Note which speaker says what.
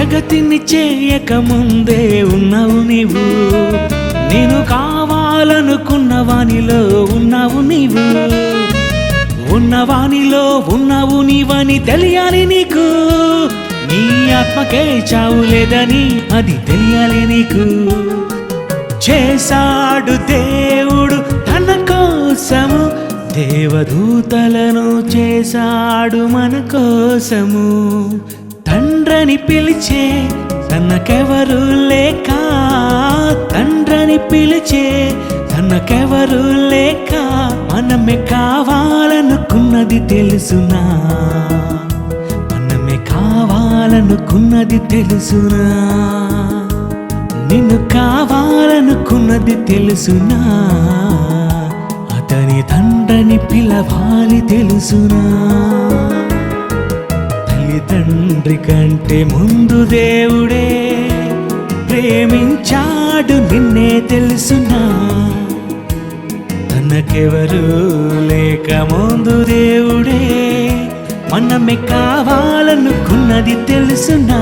Speaker 1: జగతిని చేయక ముందే ఉన్నావు నీవు, నేను కావాలనుకున్న వానిలో ఉన్నావు నీవు, ఉన్నవానిలో ఉన్నావు నీవని తెలియాలి నీకు, నీ ఆత్మకే చావు లేదని అది తెలియాలి నీకు. చేశాడు దేవుడు తన కోసము, దేవదూతలను చేశాడు మన కోసము, తండ్రిని పిలిచే తనకెవరు లేక, తండ్రిని పిలిచే తనకెవరు లేక, మనమే కావాలనుకున్నది తెలుసునా, మనమే కావాలనుకున్నది తెలుసునా, నిన్ను కావాలనుకున్నది తెలుసునా, అతని తండ్రిని పిలవాలి తెలుసునా. తండ్రి కంటే ముందు దేవుడే ప్రేమించాడు నిన్నే తెలుసునా, తనకెవరు లేక ముందు దేవుడే మనమే కావాలనుకున్నది తెలుసునా.